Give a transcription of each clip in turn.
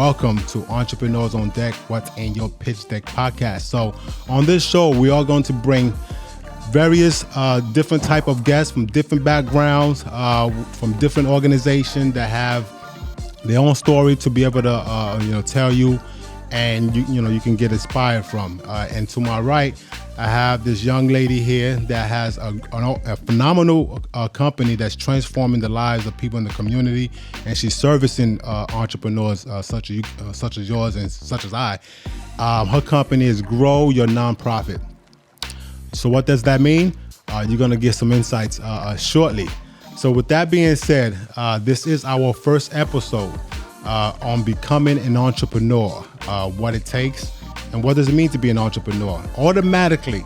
welcome to Entrepreneurs on Deck, What's in Your Pitch Deck podcast. So on this show, we are going to bring various different type of guests from different backgrounds, from different organizations that have their own story to be able to tell you, and you can get inspired from. And to my right, I have this young lady here that has a phenomenal company that's transforming the lives of people in the community, and she's servicing entrepreneurs such as yours and such as I. Her company is Grow Your Nonprofit. So what does that mean? You're going to get some insights shortly. So with that being said, this is our first episode on becoming an entrepreneur, what it takes, and what does it mean to be an entrepreneur. Automatically,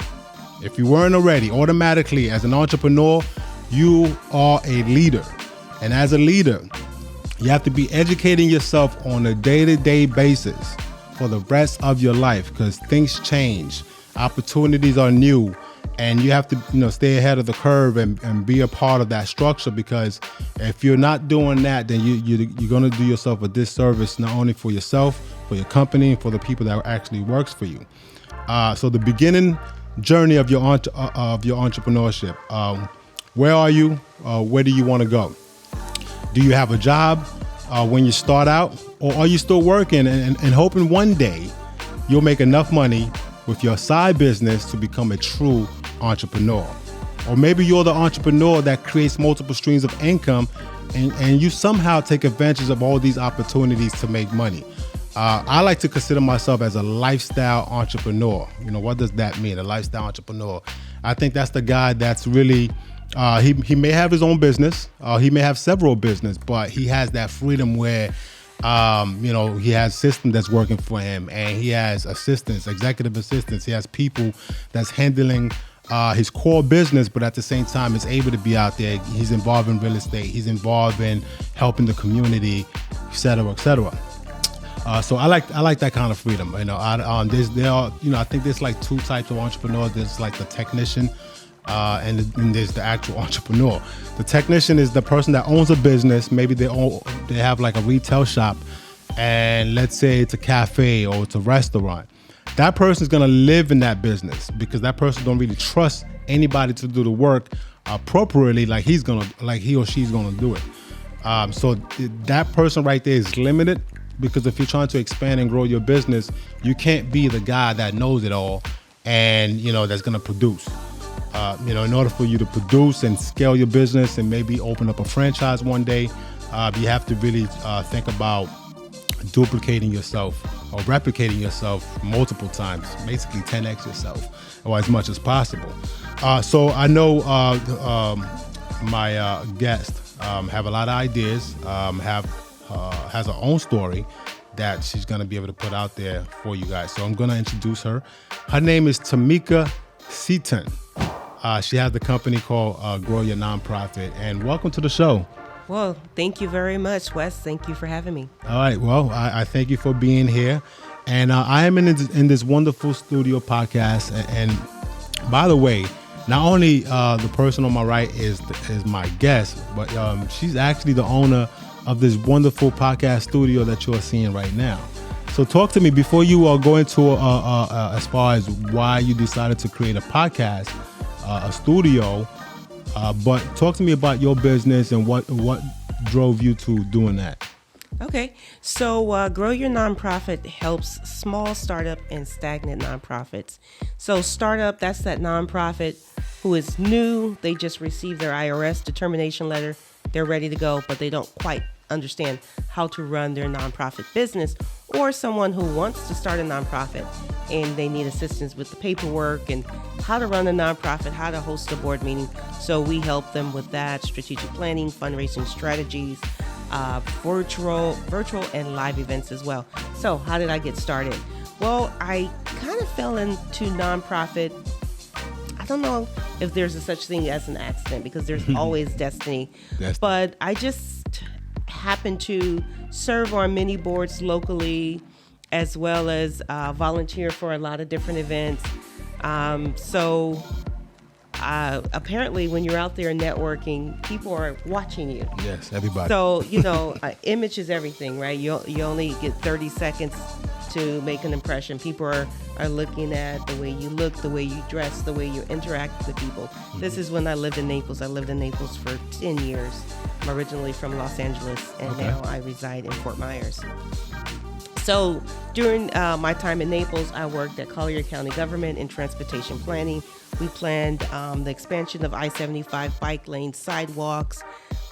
if you weren't already, automatically as an entrepreneur, you are a leader. And as a leader, you have to be educating yourself on a day-to-day basis for the rest of your life, because things change, opportunities are new, and you have to stay ahead of the curve and be a part of that structure, because if you're not doing that, then you're going to do yourself a disservice, not only for yourself, for your company, and for the people that actually works for you. So the beginning journey of your entrepreneurship, where are you? Where do you want to go? Do you have a job when you start out, or are you still working and hoping one day you'll make enough money with your side business to become a true entrepreneur? Or maybe you're the entrepreneur that creates multiple streams of income, and you somehow take advantage of all these opportunities to make money. I like to consider myself as a lifestyle entrepreneur. What does that mean? A lifestyle entrepreneur. I think that's the guy that's really, he may have his own business, he may have several business, but he has that freedom where he has system that's working for him, and he has assistants, executive assistants. He has people that's handling his core business, but at the same time is able to be out there. He's involved in real estate. He's involved in helping the community, et cetera, et cetera. So I like that kind of freedom. I think there's like two types of entrepreneurs. There's like the technician, and there's the actual entrepreneur. The technician is the person that owns a business. Maybe they have like a retail shop, and let's say it's a cafe or it's a restaurant. That person's gonna live in that business because that person don't really trust anybody to do the work appropriately, like he or she's gonna do it. So that person right there is limited, because if you're trying to expand and grow your business, you can't be the guy that knows it all and that's gonna produce. In order for you to produce and scale your business and maybe open up a franchise one day, you have to really think about duplicating yourself or replicating yourself multiple times, basically 10x yourself, or as much as possible. So I know my guest have a lot of ideas, has her own story that she's going to be able to put out there for you guys. So I'm going to introduce her. Her name is Tamika Seaton. She has the company called Grow Your Nonprofit. And welcome to the show. Well, thank you very much, Wes. Thank you for having me. All right. Well, I thank you for being here. And I am in this wonderful studio podcast. And by the way, not only the person on my right is my guest, but she's actually the owner of this wonderful podcast studio that you're seeing right now. So talk to me before you go into as far as why you decided to create a podcast, a studio, but talk to me about your business and what drove you to doing that. Okay, so Grow Your Nonprofit helps small startup and stagnant nonprofits. So startup, that's that nonprofit who is new. They just received their IRS determination letter. They're ready to go, but they don't quite understand how to run their nonprofit business, or someone who wants to start a nonprofit and they need assistance with the paperwork and how to run a nonprofit, how to host a board meeting. So we help them with that, strategic planning, fundraising strategies, virtual and live events as well. So how did I get started? Well, I kind of fell into nonprofit. I don't know if there's a such thing as an accident, because there's always destiny. But I just happened to serve on many boards locally, as well as volunteer for a lot of different events. So apparently when you're out there networking, people are watching you. Yes, everybody. So, image is everything, right? You only get 30 seconds to make an impression. People are looking at the way you look, the way you dress, the way you interact with people. Mm-hmm. This is when I lived in Naples. I lived in Naples for 10 years. I'm originally from Los Angeles, and now I reside in Fort Myers. So during my time in Naples, I worked at Collier County Government in transportation planning. We planned the expansion of I-75 bike lanes, sidewalks,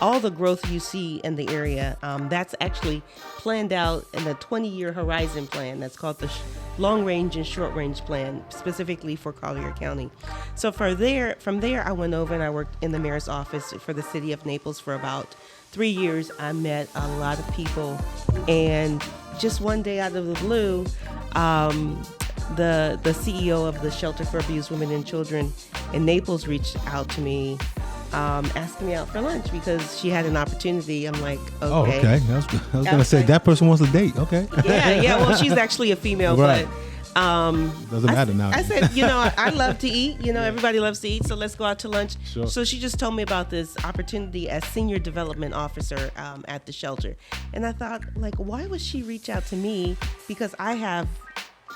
all the growth you see in the area. That's actually planned out in a 20-year horizon plan. That's called the long range and short range plan, specifically for Collier County. So from there, I went over and I worked in the mayor's office for the city of Naples for about 3 years. I met a lot of people, and just one day out of the blue, the CEO of the Shelter for Abused Women and Children in Naples reached out to me, asking me out for lunch because she had an opportunity. I'm like, okay. Oh, okay. I was going to say, that person wants a date. Okay. Yeah. Well, she's actually a female, right. but doesn't matter now. I said, I love to eat. Everybody loves to eat, so let's go out to lunch. Sure. So she just told me about this opportunity as senior development officer at the shelter, and I thought, like, why would she reach out to me? Because I have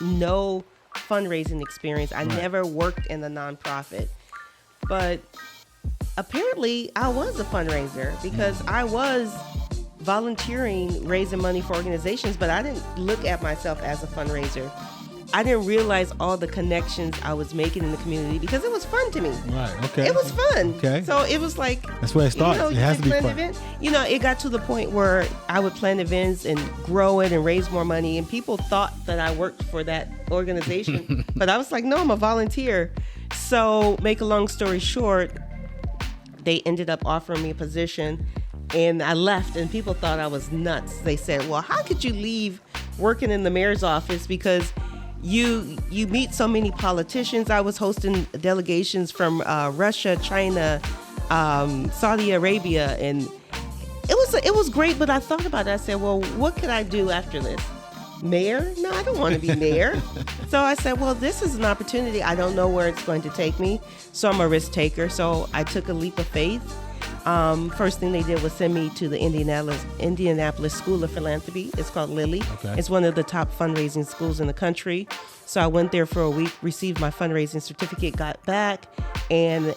no fundraising experience. I never worked in the nonprofit, but apparently I was a fundraiser because I was volunteering, raising money for organizations, but I didn't look at myself as a fundraiser. I didn't realize all the connections I was making in the community because it was fun to me. Right. Okay. It was fun. Okay. So it was like, that's where it starts. It has to be fun. Event. It got to the point where I would plan events and grow it and raise more money, and people thought that I worked for that organization, but I was like, no, I'm a volunteer. So make a long story short, they ended up offering me a position, and I left, and people thought I was nuts. They said, well, how could you leave working in the mayor's office because you meet so many politicians. I was hosting delegations from Russia, China, Saudi Arabia, and it was great. But I thought about it. I said, well, what could I do after this? Mayor? No, I don't want to be mayor. So I said, well, this is an opportunity. I don't know where it's going to take me, so I'm a risk taker. So I took a leap of faith. First thing they did was send me to the Indianapolis School of Philanthropy. It's called Lilly. Okay. It's one of the top fundraising schools in the country. So I went there for a week, received my fundraising certificate, got back, and,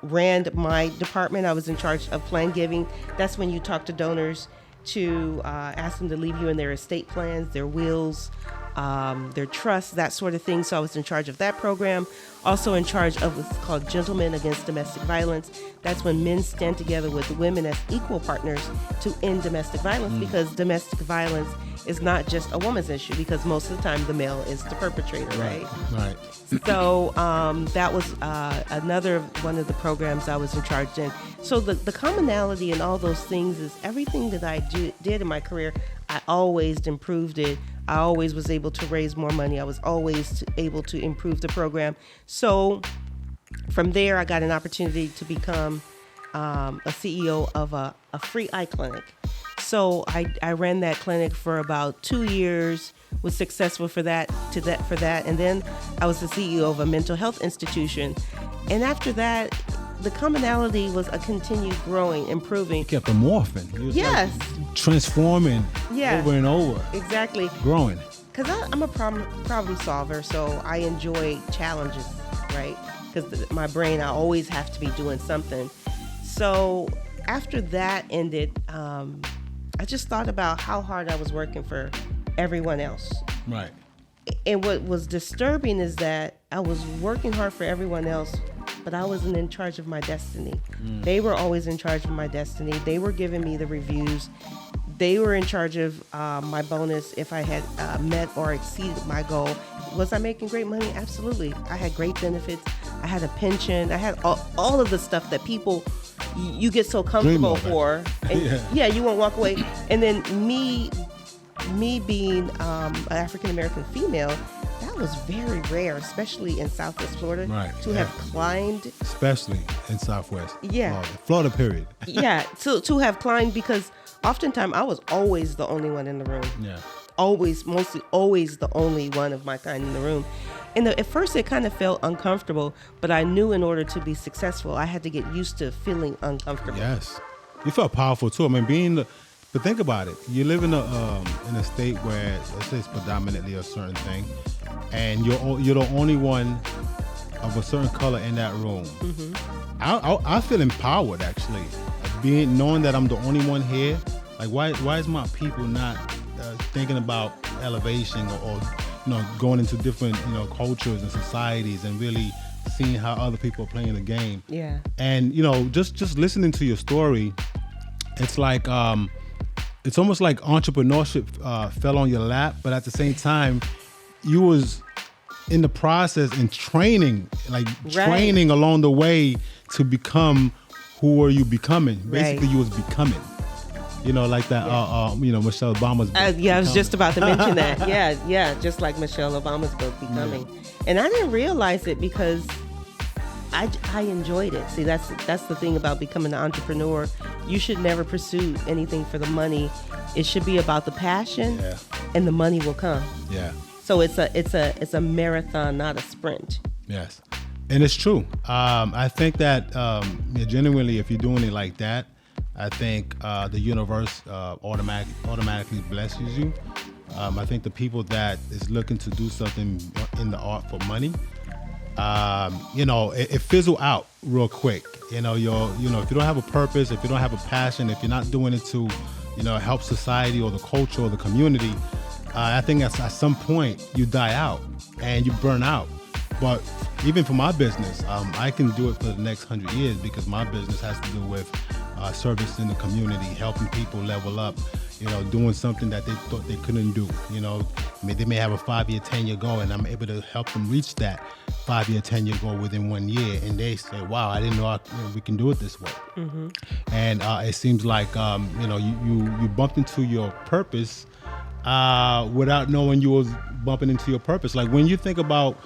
ran my department. I was in charge of plan giving. That's when you talk to donors to ask them to leave you in their estate plans, their wills, their trusts, that sort of thing. So I was in charge of that program. Also in charge of what's called Gentlemen Against Domestic Violence. That's when men stand together with women as equal partners to end domestic violence, because domestic violence is not just a woman's issue, because most of the time the male is the perpetrator, right? Right. So that was another one of the programs I was in charge in. So the commonality in all those things is everything that I did in my career, I always improved it. I always was able to raise more money. I was always able to improve the program. So from there, I got an opportunity to become a CEO of a free eye clinic. So I ran that clinic for about 2 years, was successful for that. And then I was the CEO of a mental health institution. And after that, the commonality was a continued growing, improving. You kept them morphing. You was yes. Like transforming over and over. Exactly. Growing. Because I'm a problem solver, so I enjoy challenges, right? Because my brain, I always have to be doing something. So after that ended, I just thought about how hard I was working for everyone else. Right. And what was disturbing is that I was working hard for everyone else, but I wasn't in charge of my destiny. They were always in charge of my destiny. They were giving me the reviews. They were in charge of my bonus if I had met or exceeded my goal. Was I making great money? Absolutely. I had great benefits. I had a pension. I had all of the stuff that people, you get so comfortable for. And you won't walk away. And then me being an African-American female, that was very rare, especially in Southwest Florida, to have climbed. Especially in Southwest Florida, period. to have climbed, because oftentimes I was always the only one in the room. Yeah. Mostly always the only one of my kind in the room. And at first it kind of felt uncomfortable, but I knew in order to be successful, I had to get used to feeling uncomfortable. Yes. You felt powerful too. I mean, but think about it. You live in a state where, let's say, it's predominantly a certain thing, and you're the only one of a certain color in that room. Mm-hmm. I feel empowered, actually, knowing that I'm the only one here. Like, why is my people not thinking about elevation or going into different cultures and societies and really seeing how other people are playing the game? Yeah. And just listening to your story, it's like it's almost like entrepreneurship fell on your lap, but at the same time, you was in the process and training along the way to become who are you becoming. Basically, you was becoming. Like that. Yeah. Michelle Obama's book. I was just about to mention that. Yeah, just like Michelle Obama's book, Becoming. Yeah. And I didn't realize it because I enjoyed it. See, that's the thing about becoming an entrepreneur. You should never pursue anything for the money. It should be about the passion, and the money will come. Yeah. So it's a marathon, not a sprint. Yes, and it's true. I think that genuinely, if you're doing it like that, I think the universe automatically blesses you. I think the people that is looking to do something in the art for money, it fizzle out real quick. If you don't have a purpose, if you don't have a passion, if you're not doing it to, help society or the culture or the community, I think at some point you die out and you burn out. But even for my business, I can do it for the next 100 years because my business has to do with service in the community, helping people level up, doing something that they thought they couldn't do. They may have a 5-year, 10-year goal, and I'm able to help them reach that 5-year, 10-year goal within 1 year. And they say, wow, I didn't know we can do it this way. Mm-hmm. And it seems like, you bumped into your purpose without knowing you was bumping into your purpose. Like when you think about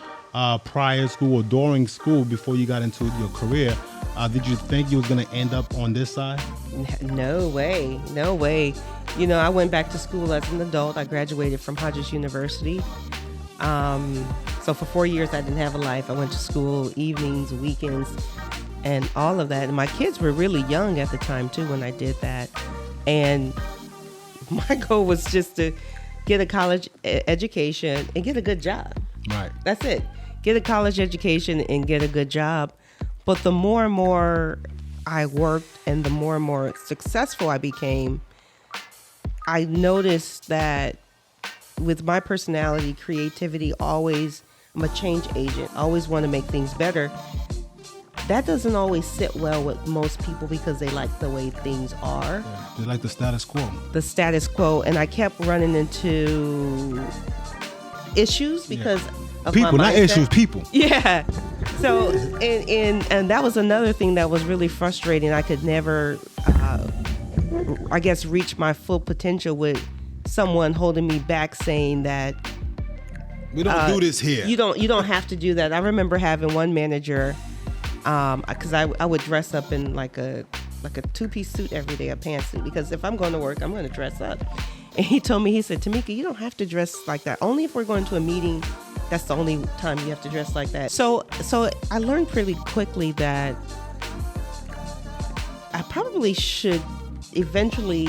prior school or during school before you got into your career, did you think you was going to end up on this side? No way. I went back to school as an adult. I graduated from Hodges University. So for 4 years, I didn't have a life. I went to school evenings, weekends, and all of that. And my kids were really young at the time, too, when I did that. And my goal was just to get a college education and get a good job. Right. That's it. Get a college education and get a good job. But the more and more I worked and the more and more successful I became, I noticed that with my personality, creativity, I'm a change agent. I always want to make things better. That doesn't always sit well with most people because they like the way things are. Yeah, they like the status quo. The status quo. And I kept running into issues because of people, my mindset. Not issues, people. Yeah. So, and that was another thing that was really frustrating. I could never, reach my full potential with someone holding me back, saying that we don't do this here. You don't have to do that. I remember having one manager, because I would dress up in like a 2-piece suit every day, a pantsuit, because if I'm going to work, I'm going to dress up. And he told me, he said, Tamika, you don't have to dress like that. Only if we're going to a meeting, that's the only time you have to dress like that. So I learned pretty quickly that I probably should eventually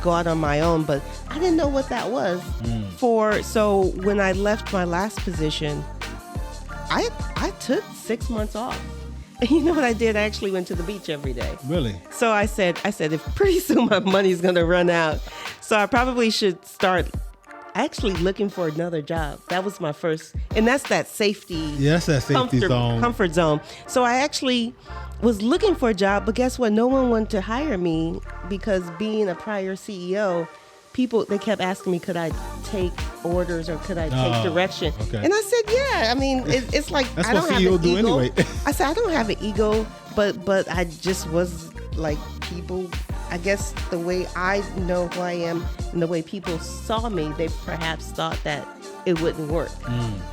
go out on my own, but I didn't know what that was. So when I left my last position, I took 6 months off. And you know what I did? I actually went to the beach every day. Really? So I said, if pretty soon my money's going to run out, so I probably should start actually looking for another job. That was my first, and that's that safety. Yeah, that's that safety zone. Comfort zone. So I actually was looking for a job, but guess what? No one wanted to hire me because being a prior CEO, they kept asking me, could I take orders or could I take direction? Okay. And I said, yeah. I mean, it's like, that's I don't what have CEO an do ego. Anyway. I said, I don't have an ego, but I just was like people. I guess the way I know who I am and the way people saw me, they perhaps thought that it wouldn't work.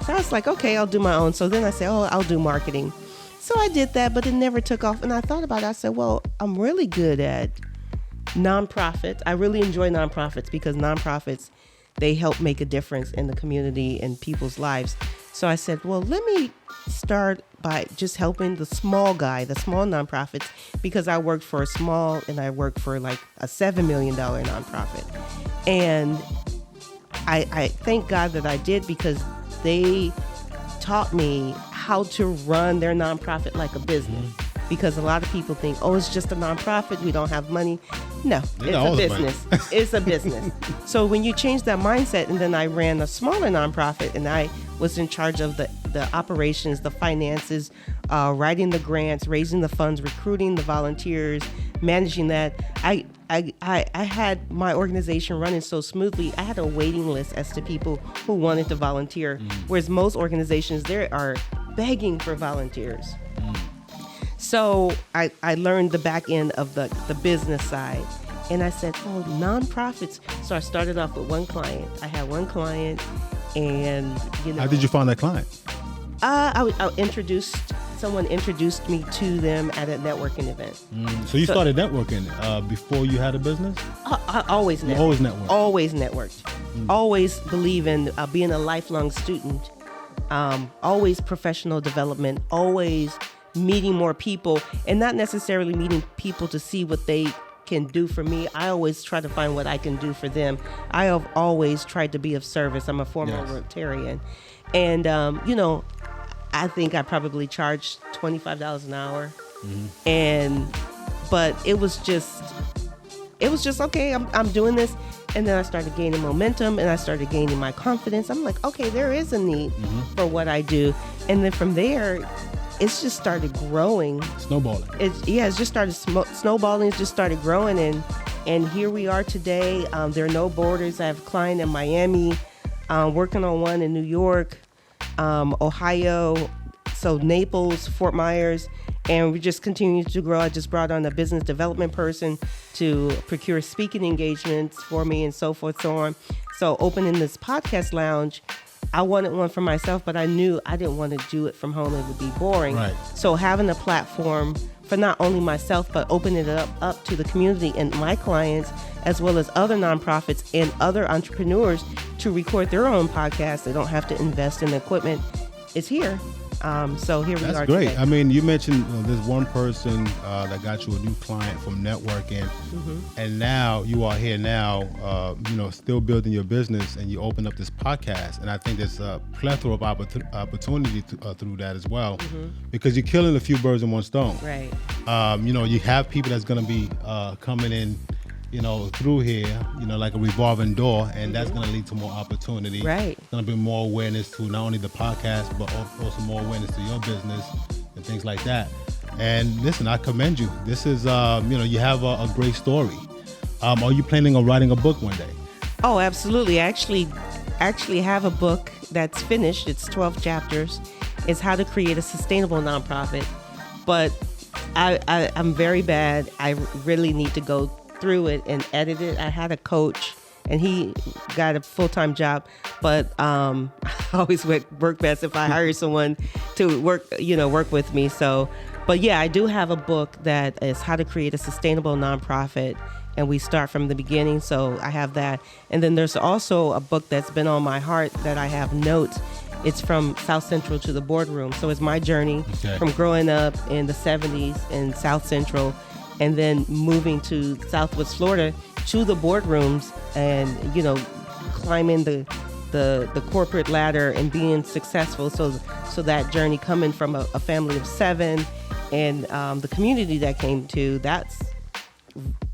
So I was like, okay, I'll do my own. So then I said, I'll do marketing. So I did that, but it never took off. And I thought about it. I said, well, I'm really good at nonprofits. I really enjoy nonprofits because nonprofits, they help make a difference in the community and people's lives. So I said, well, let me start by just helping the small nonprofits, because I worked for a small and I worked for like a $7 million nonprofit. And I thank God that I did, because they taught me how to run their nonprofit like a business. Because a lot of people think, oh, it's just a nonprofit, we don't have money. No, it's a business. It's a business. So when you change that mindset, and then I ran a smaller nonprofit, and I was in charge of the operations, the finances, writing the grants, raising the funds, recruiting the volunteers, managing that. I had my organization running so smoothly. I had a waiting list as to people who wanted to volunteer, whereas most organizations, they are begging for volunteers. So I learned the back end of the business side, and I said, oh, nonprofits. So I started off with one client. I had one client, and How did you find that client? Someone introduced me to them at a networking event. So you started networking before you had a business? I always networked. Always networked. Always networked. Always believe in being a lifelong student. Always professional development. Always meeting more people, and not necessarily meeting people to see what they can do for me. I always try to find what I can do for them. I have always tried to be of service. I'm a former Rotarian. And, I think I probably charged $25 an hour. But it was just okay, I'm doing this. And then I started gaining momentum, and I started gaining my confidence. I'm like, okay, there is a need for what I do. And then from there, it's just started growing. Snowballing. It's just started snowballing. It just started growing, and here we are today. There are no borders. I have a client in Miami, working on one in New York, Ohio, so Naples, Fort Myers, and we just continue to grow. I just brought on a business development person to procure speaking engagements for me, and so forth, so on. So opening this podcast lounge, I wanted one for myself, but I knew I didn't want to do it from home. It would be boring. Right. So having a platform for not only myself, but opening it up to the community and my clients, as well as other nonprofits and other entrepreneurs to record their own podcasts. They don't have to invest in equipment. It's here. So here we are. That's great. Today. I mean, you mentioned there's one person that got you a new client from networking, and now you are here now, still building your business, and you open up this podcast. And I think there's a plethora of opportunity through that as well, because you're killing a few birds in one stone. Right. You have people that's going to be coming in, through here, like a revolving door, and that's going to lead to more opportunity. Right. It's going to bring more awareness to not only the podcast, but also more awareness to your business and things like that. And listen, I commend you. This is, you have a great story. Are you planning on writing a book one day? Oh, absolutely. I actually have a book that's finished. It's 12 chapters. It's how to create a sustainable nonprofit. But I'm very bad. I really need to go through it and edit it. I had a coach, and he got a full-time job, but I always work best if I hire someone to work with me. So, but yeah, I do have a book that is how to create a sustainable nonprofit, and we start from the beginning. So I have that. And then there's also a book that's been on my heart that I have notes. It's from South Central to the boardroom. So it's my journey from growing up in the 70s in South Central, and then moving to Southwest Florida to the boardrooms, and climbing the corporate ladder and being successful. So that journey, coming from a family of 7, and the community that came to, that's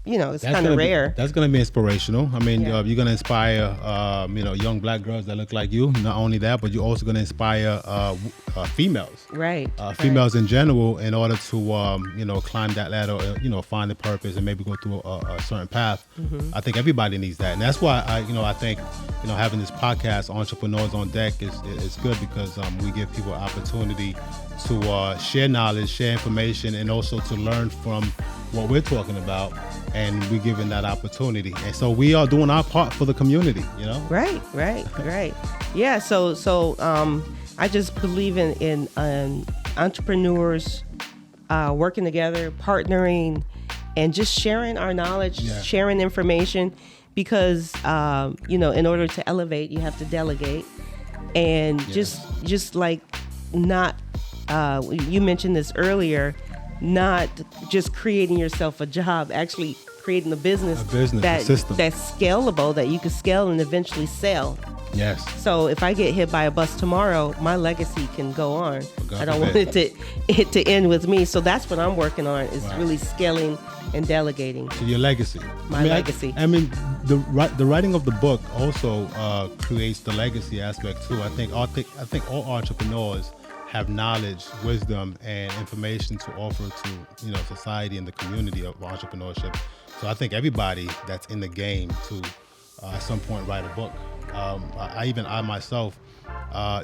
it's kind of rare. That's going to be inspirational. I mean, you're going to inspire, young black girls that look like you. Not only that, but you're also going to inspire females. Right. Females in general, in order to, climb that ladder, find the purpose and maybe go through a certain path. I think everybody needs that. And that's why I think, having this podcast, Entrepreneurs on Deck, is good, because we give people an opportunity to share knowledge, share information, and also to learn from what we're talking about, and we're given that opportunity. And so we are doing our part for the community, Right. Yeah. So I just believe in entrepreneurs working together, partnering, and just sharing our knowledge, sharing information, because in order to elevate, you have to delegate. and just like not. You mentioned this earlier, not just creating yourself a job, actually creating a business that's scalable, that you can scale and eventually sell. Yes. So if I get hit by a bus tomorrow, my legacy can go on. I don't want it to end with me. So that's what I'm working on, is really scaling and delegating. So your legacy. Legacy. I mean, the writing of the book also creates the legacy aspect too. I think all entrepreneurs have knowledge, wisdom, and information to offer to society and the community of entrepreneurship. So I think everybody that's in the game to at some point write a book. I myself,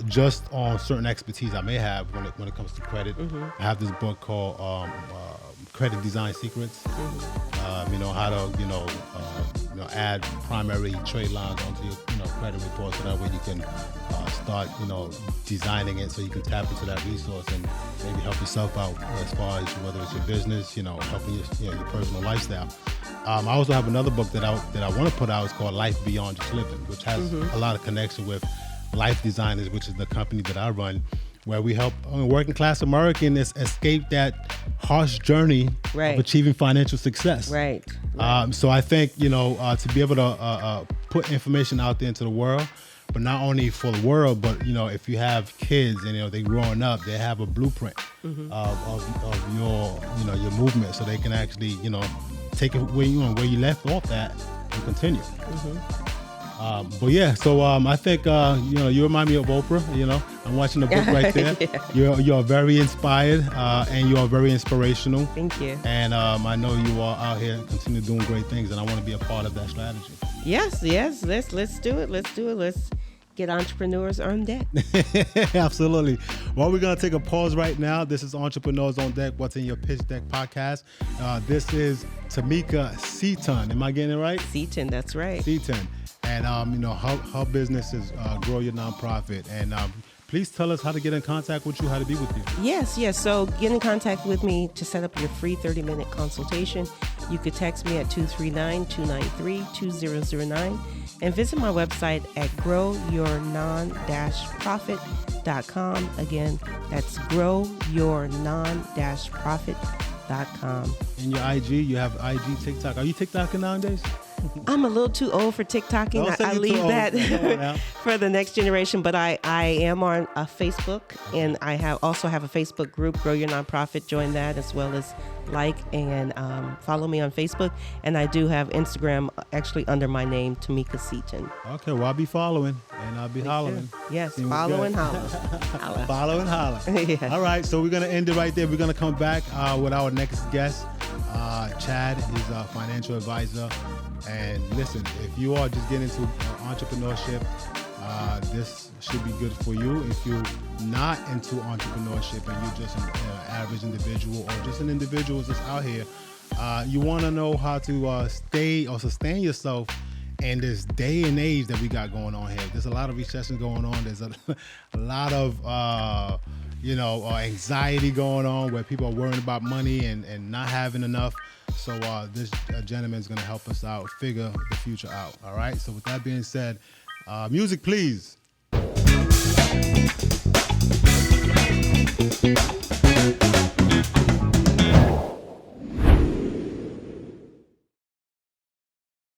just on certain expertise I may have when it comes to credit, I have this book called Credit Design Secrets. How to add primary trade lines onto your credit report, so that way you can start designing it so you can tap into that resource and maybe help yourself out as far as whether it's your business, helping your personal lifestyle. I also have another book that I want to put out. It's called Life Beyond Just Living, which has a lot of connection with Life Designers, which is the company that I run, where we help working class Americans escape that harsh journey of achieving financial success. Right. So I think to be able to put information out there into the world, but not only for the world, but if you have kids and they growing up, they have a blueprint of your movement, so they can actually take it where you left off at and continue. But yeah, so I think you remind me of Oprah. I'm watching the book right there. You're very inspired and you are very inspirational. Thank you. And I know you are out here continue doing great things, and I want to be a part of that strategy. Yes. Let's do it. Let's get entrepreneurs on deck. Absolutely. Well, we're going to take a pause right now. This is Entrepreneurs on Deck, What's in Your Pitch Deck podcast. This is Tamika Seaton. Am I getting it right? Seaton, that's right. Seaton. And, her business is Grow Your Nonprofit. And please tell us how to get in contact with you, how to be with you. Yes. So get in contact with me to set up your free 30-minute consultation. You could text me at 239-293-2009 and visit my website at growyournon-profit.com. Again, that's growyournon-profit.com. And your IG, you have IG, TikTok. Are you TikToking nowadays? I'm a little too old for TikToking. I leave that for the next generation. But I am on Facebook, and I also have a Facebook group, Grow Your Nonprofit. Join that, as well as like and follow me on Facebook. And I do have Instagram, actually under my name, Tamika Seaton. Okay, well, I'll be following, and I'll be hollering. Yes, follow and holler. Follow and holler. Yes. All right, so we're going to end it right there. We're going to come back with our next guest, Chad. He's a financial advisor. And listen, if you are just getting into entrepreneurship, this should be good for you. If you're not into entrepreneurship and you're just an average individual, or just an individual that's out here, you want to know how to stay or sustain yourself in this day and age that we got going on here. There's a lot of recession going on. There's a lot of anxiety going on, where people are worrying about money and not having enough. So this gentleman is going to help us out, figure the future out. All right. So with that being said, music, please.